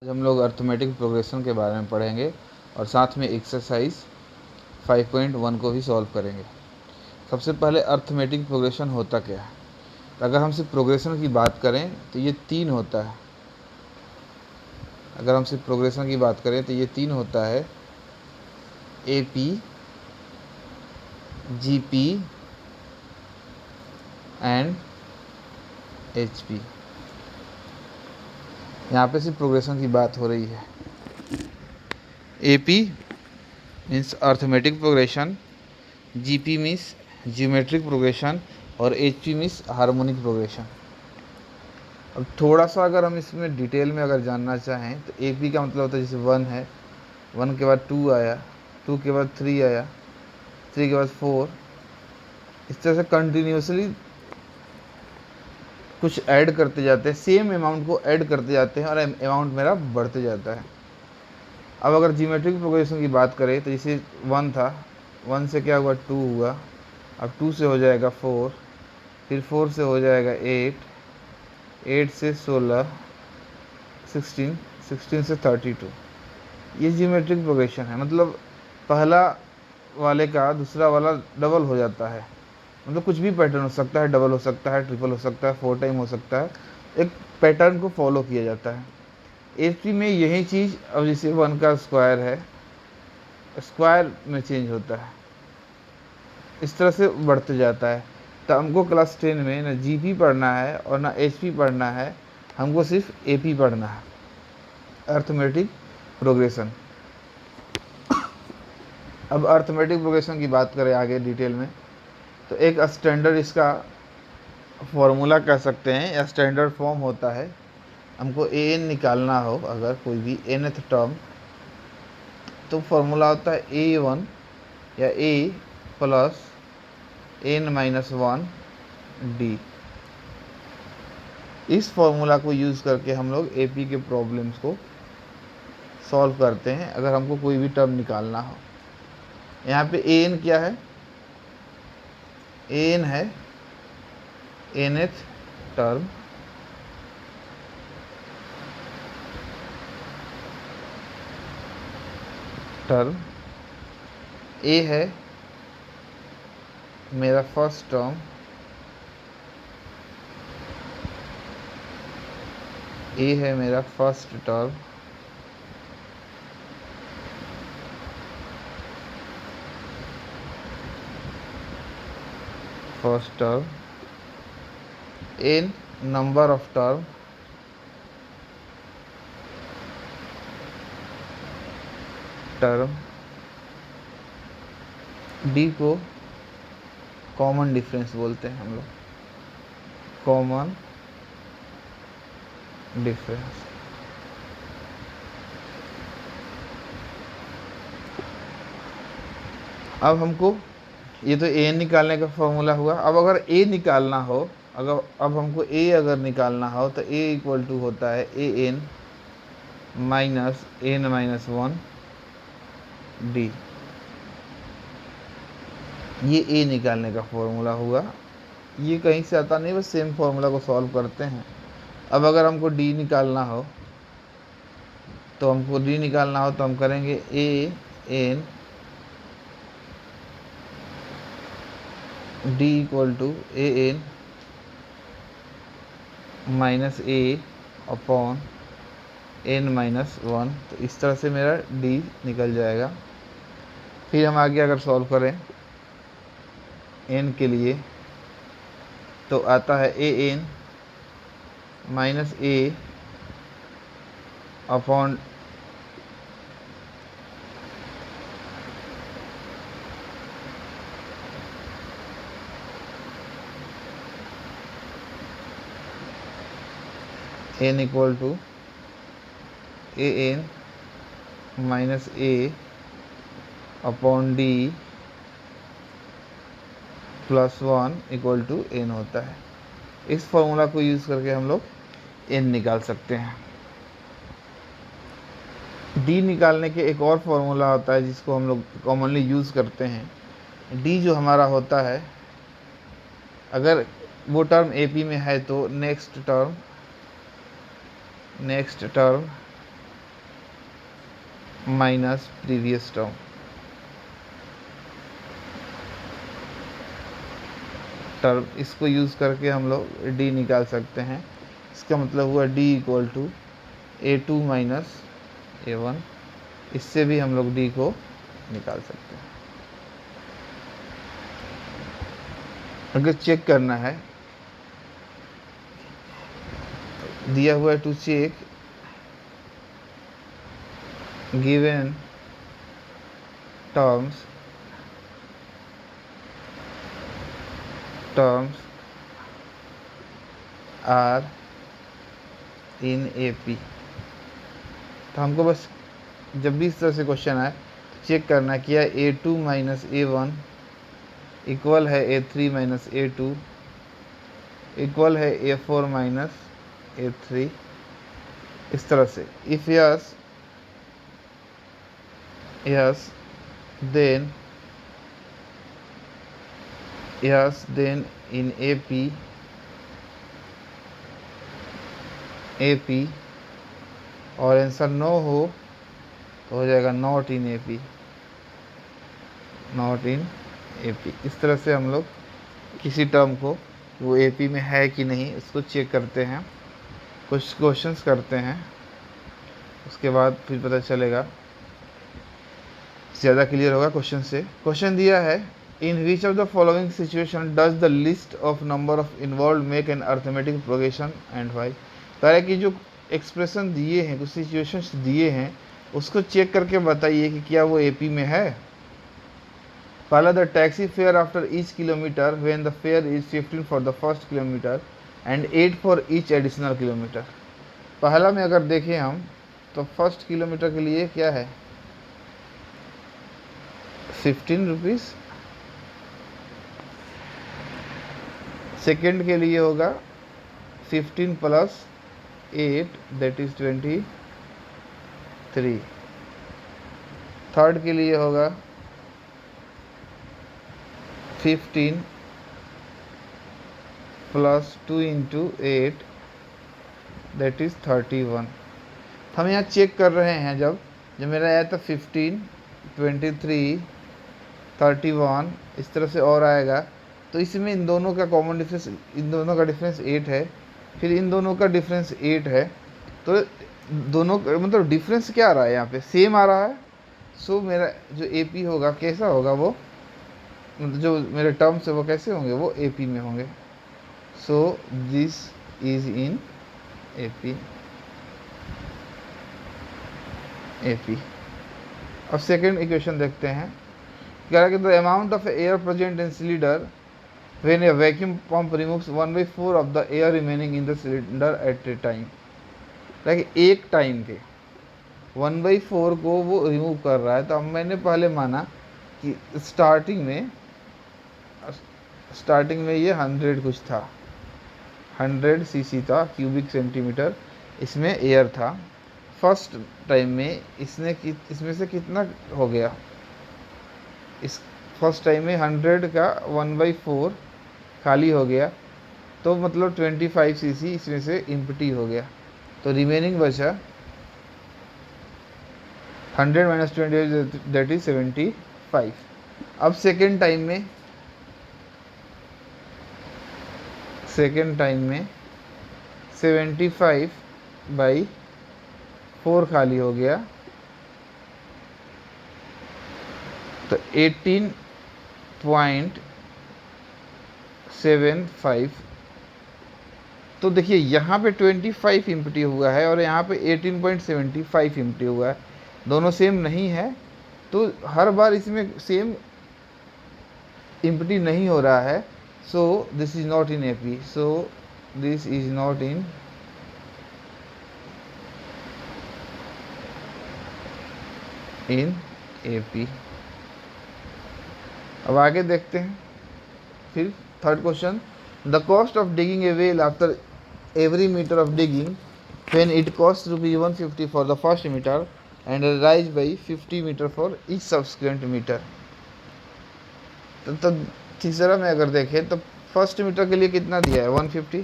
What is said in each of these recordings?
आज हम लोग अर्थमेटिक प्रोग्रेशन के बारे में पढ़ेंगे और साथ में एक्सरसाइज 5.1 को भी सॉल्व करेंगे। सबसे पहले अर्थमेटिक प्रोग्रेशन होता क्या है। तो अगर हम सिर्फ प्रोग्रेशन की बात करें तो ये तीन होता है। अगर हम सिर्फ प्रोग्रेशन की बात करें तो ये तीन होता है: AP, GP एंड HP। यहाँ पे सिर्फ प्रोग्रेशन की बात हो रही है। AP means arithmetic progression, GP means geometric progression और HP मीन्स हार्मोनिक प्रोग्रेशन। अब थोड़ा सा अगर हम इसमें डिटेल में अगर जानना चाहें तो AP का मतलब होता है जैसे 1 है, 1 के बाद 2 आया, 2 के बाद 3 आया, 3 के बाद 4, इस तरह से कंटिन्यूसली कुछ ऐड करते जाते हैं, सेम अमाउंट को ऐड करते जाते हैं और अमाउंट मेरा बढ़ते जाता है। अब अगर ज्योमेट्रिक प्रोग्रेशन की बात करें तो जैसे 1 था, 1 से क्या हुआ 2 हुआ, अब 2 से हो जाएगा 4, फिर 4 से हो जाएगा 8, 8 से 16, 16, 16 से 32। ये ज्योमेट्रिक प्रोग्रेशन है। मतलब पहला वाले का दूसरा वाला डबल हो जाता है। मतलब कुछ भी पैटर्न हो सकता है, डबल हो सकता है, ट्रिपल हो सकता है, 4 टाइम हो सकता है। एक पैटर्न को फॉलो किया जाता है। HP में यही चीज़, अब जैसे 1 का स्क्वायर है, स्क्वायर में चेंज होता है, इस तरह से बढ़ते जाता है। तो हमको क्लास 10 में ना GP पढ़ना है और ना HP पढ़ना है, हमको सिर्फ AP पढ़ना है, अर्थमेटिक प्रोग्रेशन। अब अर्थमेटिक प्रोग्रेशन की बात करें आगे डिटेल में तो एक स्टैंडर्ड इसका फॉर्मूला कह सकते हैं या स्टैंडर्ड फॉर्म होता है। हमको an निकालना हो अगर कोई भी nth टर्म, तो फॉर्मूला होता है a1 या a प्लस n-1 d। इस फॉर्मूला को यूज़ करके हम लोग AP के प्रॉब्लम्स को सॉल्व करते हैं अगर हमको कोई भी टर्म निकालना हो। यहाँ पे an क्या है, an है nth टर्म, a है मेरा फर्स्ट टर्म, a है मेरा first term, n number of term, d को कॉमन डिफरेंस बोलते हैं हम लोग, कॉमन डिफरेंस। अब हमको ये तो an निकालने का फॉर्मूला हुआ। अब अगर a निकालना हो, अब हमको a अगर निकालना हो तो a इक्वल टू होता है an माइनस n-1 d। ये a निकालने का फॉर्मूला हुआ। ये कहीं से आता नहीं, बस सेम फॉर्मूला को सॉल्व करते हैं। अब अगर हमको d निकालना हो तो हम करेंगे an d equal to an minus a upon n-1। तो इस तरह से मेरा d निकल जाएगा। फिर हम आगे अगर सॉल्व करें n के लिए तो आता है an minus a upon n equal to an minus a upon d plus 1 equal to n होता है। इस फॉर्मूला को यूज़ करके हम लोग n निकाल सकते हैं। d निकालने के एक और फॉर्मूला होता है जिसको हम लोग कॉमनली यूज़ करते हैं। d जो हमारा होता है, अगर वो टर्म AP में है तो next term minus previous term, इसको यूज़ करके हम लोग डी निकाल सकते हैं। इसका मतलब हुआ D equal to A2 minus A1। इससे भी हम लोग डी को निकाल सकते हैं। अगर चेक करना है, दिया हुआ है to check given terms are in AP। तो हमको बस जब भी इस तरह से क्वेश्चन आए चेक करना है क्या A2 माइनस A1 इक्वल है A3 माइनस A2 इक्वल है A4 माइनस A3, इस तरह से। If yes then in AP और आंसर नो हो जाएगा नॉट इन AP। इस तरह से हम लोग किसी टर्म को वो AP में है कि नहीं उसको चेक करते हैं, कुछ क्वेश्चंस करते हैं, उसके बाद फिर पता चलेगा, ज़्यादा क्लियर होगा क्वेश्चन से। क्वेश्चन दिया है in which of the following situation does the list of number of involve make an arithmetic progression and why. कह रहा है कि जो एक्सप्रेशन दिए हैं, कुछ सिचुएशंस दिए हैं, उसको चेक करके बताइए कि क्या वो AP में है। पहला, the taxi fare after each kilometre when the fair is 15 for the first kilometre and 8 for each additional kilometre. पहला में अगर देखें हम तो फर्स्ट किलोमीटर के लिए क्या है 15 रुपीज़, सेकेंड के लिए होगा 15 प्लस 8 दैट इज 23, थर्ड के लिए होगा 15 प्लस 2 इंटू 8 दैट इज 31। हम यहाँ चेक कर रहे हैं, जब मेरा आया था 15, 23, 31 इस तरह से और आएगा, तो इसमें इन दोनों का कॉमन डिफरेंस, इन दोनों का डिफरेंस 8 है, फिर इन दोनों का डिफरेंस 8 है, तो दोनों मतलब डिफरेंस क्या आ रहा है यहाँ पे सेम आ रहा है। सो मेरा जो AP होगा कैसा होगा, वो मतलब जो मेरे टर्म्स है वो कैसे होंगे, वो AP में होंगे। सो दिस इज इन AP। अब सेकेंड इक्वेशन देखते हैं। कह रहा है कि the amount of air present in cylinder when A vacuum pump removes 1/4 of the air remaining in the cylinder eight A time. Like एक टाइम के 1/4 को वो रिमूव कर रहा है। तो अब मैंने पहले माना कि स्टार्टिंग में ये 100 कुछ था, 100 cc था, क्यूबिक सेंटीमीटर इसमें एयर था। फर्स्ट टाइम में इसमें से कितना हो गया, इस फर्स्ट टाइम में 100 का 1/4 खाली हो गया, तो मतलब 25 cc इसमें से इम्पटी हो गया, तो रिमेनिंग बचा 100 माइनस 20 दैट इज 75। अब सेकेंड टाइम में 75/4 खाली हो गया, तो 18.75। तो देखिए यहाँ पे 25 इम्पटी हुआ है और यहाँ पे 18.75 इम्पटी हुआ है, दोनों सेम नहीं है, तो हर बार इसमें सेम इम्पटी नहीं हो रहा है। So this is not in AP। So this is not in AP। अब आगे देखते हैं फिर third question. The cost of digging a well after every metre of digging when it cost ₹150 for the first metre and rise by 50 metre for each subsequent metre. तो तीसरा में अगर देखें तो फर्स्ट मीटर के लिए कितना दिया है 150,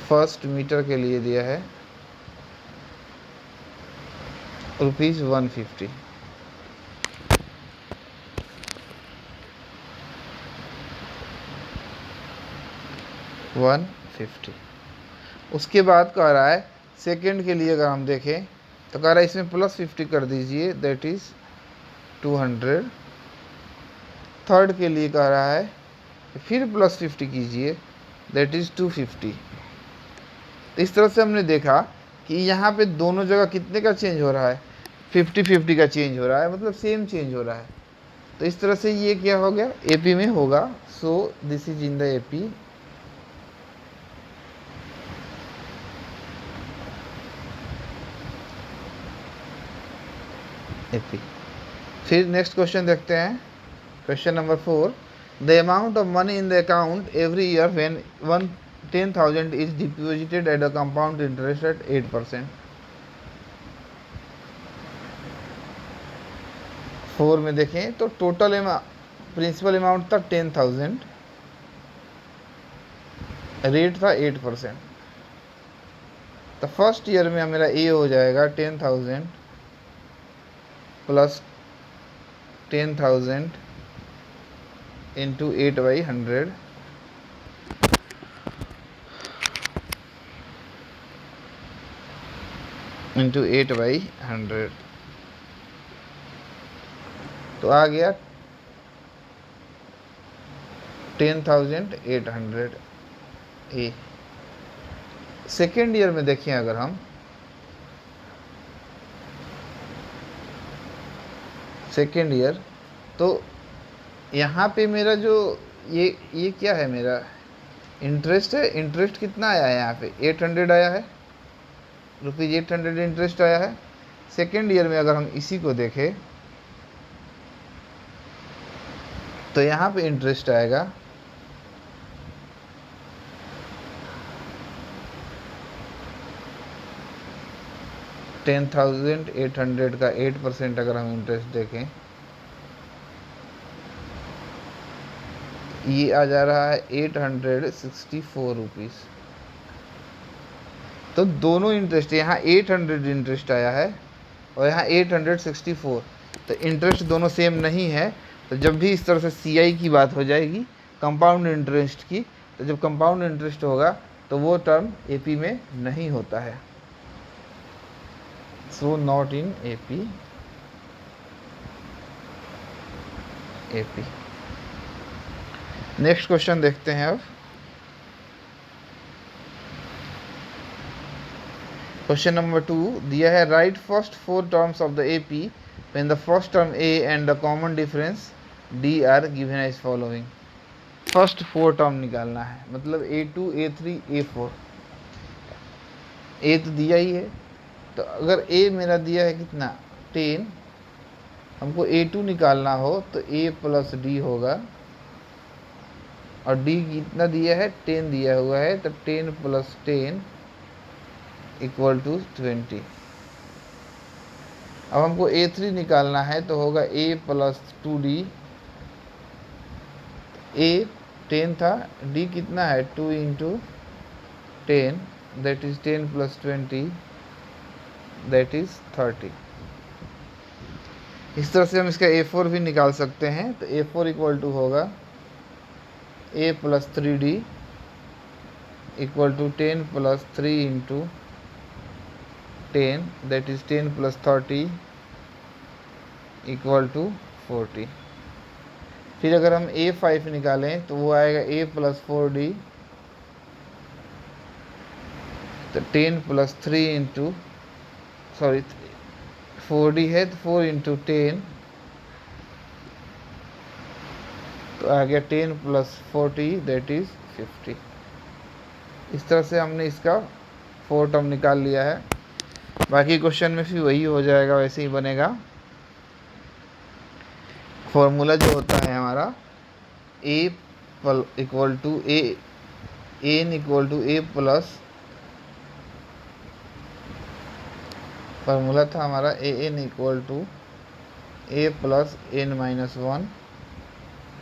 फर्स्ट मीटर के लिए दिया है ₹150। उसके बाद कह रहा है सेकंड के लिए अगर हम देखें तो कह रहा है इसमें +50 कर दीजिए, दैट इज़ 200। थर्ड के लिए कह रहा है फिर +50 कीजिए, दैट इज़ 250। तो इस तरह से हमने देखा कि यहाँ पे दोनों जगह कितने का चेंज हो रहा है, 50-50 का चेंज हो रहा है, मतलब सेम चेंज हो रहा है। तो इस तरह से ये क्या हो गया, एपी में होगा। सो this is in the AP. AP. फिर नेक्स्ट क्वेश्चन देखते हैं, question number 4। The amount of money in the account every year when 10,000 is deposited at a compound interest eight 8%। 4 में देखें तो टोटल प्रिंसिपल अमाउंट था 10,000, rate था 8%। तो first year में मेरा ए हो जाएगा 10,000 प्लस 10,000 इंटू 8/100 इंटू 8/100। तो आ गया 10,800 ए। सेकेंड ईयर में देखें अगर हम सेकेंड ईयर, तो यहाँ पे मेरा जो ये क्या है, मेरा इंटरेस्ट है। इंटरेस्ट कितना आया है यहाँ पे, 800 आया है, ₹800 इंटरेस्ट आया है। सेकेंड ईयर में अगर हम इसी को देखें तो यहाँ पे इंटरेस्ट आएगा ₹10,800 का 8% अगर हम इंटरेस्ट देखें, ये आ जा रहा है 864 रुपीज़। तो दोनों इंटरेस्ट, यहाँ 800 इंटरेस्ट आया है और यहाँ 864, तो इंटरेस्ट दोनों सेम नहीं है। तो जब भी इस तरह से सीआई की बात हो जाएगी, कंपाउंड इंटरेस्ट की, तो जब कंपाउंड इंटरेस्ट होगा तो वो टर्म एपी में नहीं होता है। So not in AP. Next question देखते हैं अब। क्वेश्चन नंबर 2 दिया है, write first 4 terms of the AP when the first term a and the common difference d are given as following. First 4 term निकालना है, मतलब A2 A3 A4। ए तो दिया ही है, तो अगर ए मेरा दिया है कितना 10, हमको A2 निकालना हो तो A प्लस डी होगा, और डी कितना दिया है 10 दिया हुआ है, तो 10 प्लस 10 इक्वल टू 20। अब हमको A3 निकालना है तो होगा A प्लस 2D। A 10 था, D कितना है 2 into 10, that is 10 plus 20, that is 30। इस तरह से हम इसका A4 भी निकाल सकते हैं। तो A4 इक्वल टू होगा A plus 3D equal to 10 plus 3 into 10, that is 10 plus 30 equal to 40। फिर अगर हम A5 निकालें तो वो आएगा A प्लस 4D, तो 10 प्लस 3 इंटू 4D है तो 4 इंटू 10, तो आ गया 10 प्लस 40 दैट इज 50। इस तरह से हमने इसका 4 टर्म निकाल लिया है। बाकी क्वेश्चन में भी वही हो जाएगा, वैसे ही बनेगा। फॉर्मूला जो होता है हमारा a equal to n equal to a plus, formula था हमारा a n equal to a plus n-1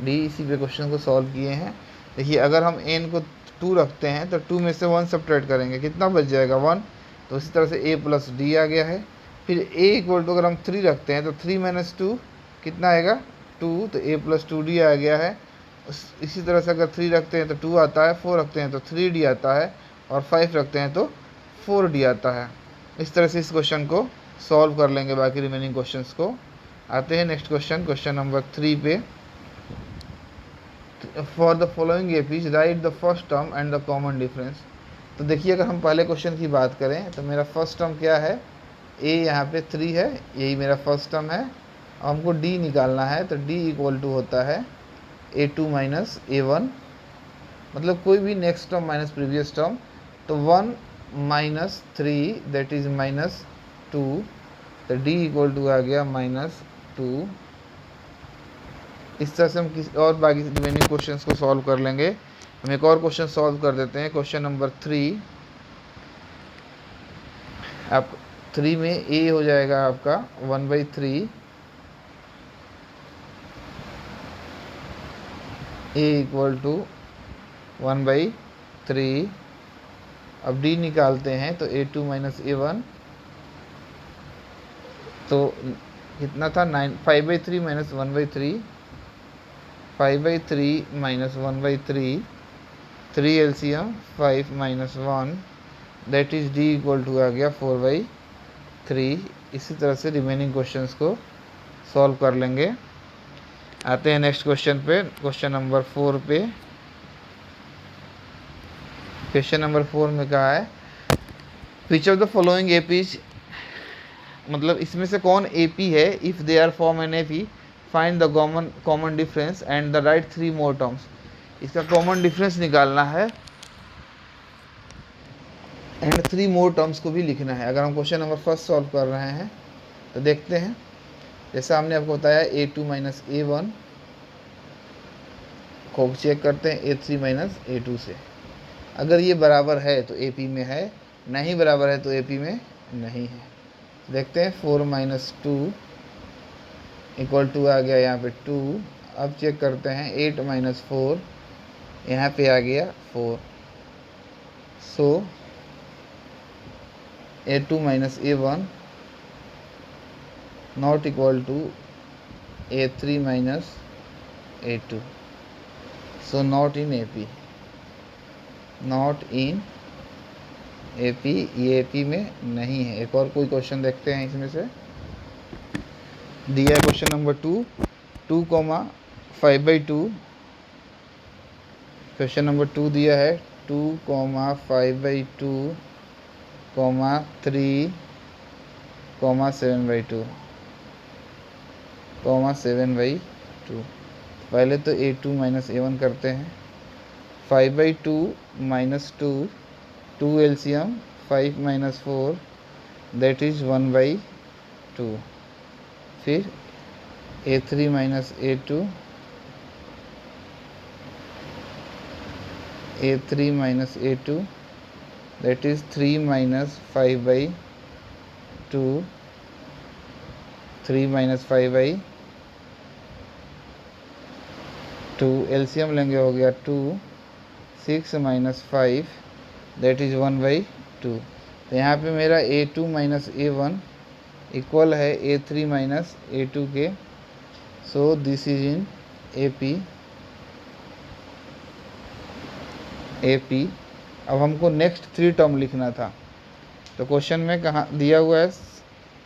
d. इसी पे क्वेश्चन को सॉल्व किए हैं। देखिए अगर हम n को 2 रखते हैं तो 2 में से 1 सब्ट्रैक्ट करेंगे, कितना बच जाएगा 1। तो इसी तरह से a प्लस डी आ गया है। फिर a इक्वल टू अगर हम 3 रखते हैं तो 3 माइनस 2 कितना आएगा 2, तो a प्लस 2d आ गया है। इसी तरह से अगर 3 रखते हैं तो 2 आता है, 4 रखते हैं तो 3d आता है, और 5 रखते हैं तो 4d आता है। इस तरह से इस क्वेश्चन को सॉल्व कर लेंगे बाकी रिमेनिंग क्वेश्चंस को। आते हैं नेक्स्ट क्वेश्चन, क्वेश्चन नंबर 3 पे। For the following APs right the first term and the common difference. तो देखिए अगर हम पहले क्वेश्चन की बात करें तो मेरा फर्स्ट टर्म क्या है, a यहाँ पे 3 है, यही मेरा फर्स्ट टर्म है। अब हमको d निकालना है, तो d इक्वल टू होता है a2 माइनस a1, मतलब कोई भी next term minus previous term, तो 1 माइनस 3 दैट इज माइनस 2, तो d इक्वल टू आ गया -2। इस तरह से हम किसी और बाकी रिमेनिंग क्वेश्चंस को सॉल्व कर लेंगे। हम एक और क्वेश्चन सॉल्व कर देते हैं, क्वेश्चन नंबर 3। आप 3 में a हो जाएगा आपका 1/3, a इक्वल टू 1/3। अब d निकालते हैं तो a2 माइनस a1, तो कितना था 5/3 minus 1/3, 5/3 minus 1/3, 3 LCM 5 minus 1, that is d equal to आ गया 4/3। इसी तरह से रिमेनिंग क्वेश्चंस को सॉल्व कर लेंगे। आते हैं नेक्स्ट क्वेश्चन पे, क्वेश्चन नंबर 4 पे। क्वेश्चन नंबर 4 में कहा है which of the following APs, मतलब इसमें से कौन एपी है, if they are form an AP find the common difference and the write 3 more terms. इसका कॉमन डिफरेंस निकालना है एंड 3 मोर टर्म्स को भी लिखना है। अगर हम क्वेश्चन नंबर फर्स्ट सॉल्व कर रहे हैं तो देखते हैं, जैसा हमने आपको बताया a2 माइनस a1 को चेक करते हैं a3 माइनस a2 से। अगर ये बराबर है तो AP में है, नहीं बराबर है तो AP में नहीं है। देखते हैं 4 माइनस 2 इक्वल टू आ गया यहाँ पे 2। अब चेक करते हैं 8 माइनस 4, यहाँ पे आ गया 4। सो a2 minus a1 not equal to a3 minus a2, so not in AP, not in AP, ये AP में नहीं है। एक और कोई क्वेश्चन देखते हैं इसमें से। दिया है question number 2 comma 5/2। Question number 2 दिया है 2 कॉमा 5/2 कॉमा 3 कॉमा 7/2 कॉमा 7/2। पहले तो a2 माइनस a1 करते हैं, 5/2 minus 2, 2 LCM 5 minus 4, that is 1/2। फिर a3 minus a2, a3 minus a2 that is 3 minus 5/2, 3 minus 5/2, LCM लेंगे हो गया 2, 6 माइनस 5 दैट इज 1/2। तो यहाँ पे मेरा a2 माइनस a1 इक्वल है a3 माइनस a2 के, सो दिस इज इन AP। अब हमको नेक्स्ट 3 टर्म लिखना था, तो क्वेश्चन में कहाँ दिया हुआ है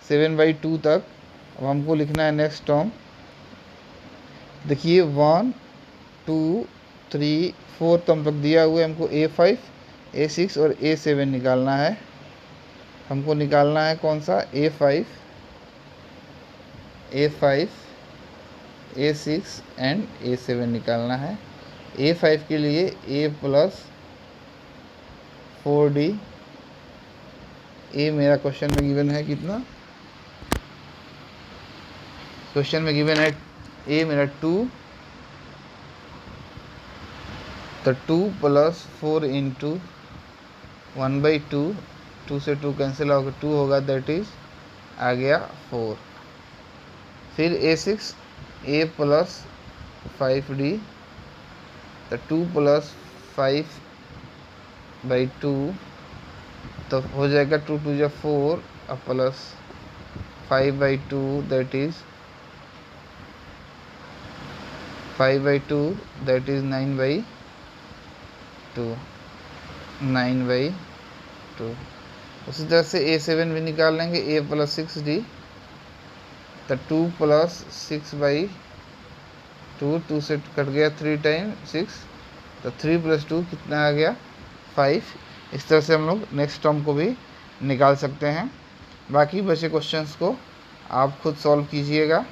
7/2 तक। अब हमको लिखना है नेक्स्ट टर्म। देखिए 1 2 3 4 टर्म तक दिया हुआ है, हमको a5 a6 और a7 निकालना है। हमको निकालना है कौन सा, a5 a6 एंड a7 निकालना है। a5 के लिए a प्लस 4d, a मेरा क्वेश्चन में गिवन है कितना, क्वेश्चन में गिवन है a मेरा 2, तो 2 प्लस 4 इंटू 1/2, 2 से 2 कैंसिल होगा, 2 होगा, दैट इज आ गया 4। फिर a6 a प्लस 5d, तो 2 प्लस 5 बाई 2, तो हो जाएगा 2 2 जा 4 और plus 5/2 that is 5/2 that is 9/2, 9/2। उसी तरह से A7 भी निकाल लेंगे, A + 6D, तो 2 + 6/2, 2 से कट गया 3 टाइम 6, तो 3 + 2 कितना आ गया 5। इस तरह से हम लोग नेक्स्ट टर्म को भी निकाल सकते हैं। बाकी बचे क्वेश्चंस को आप खुद सॉल्व कीजिएगा।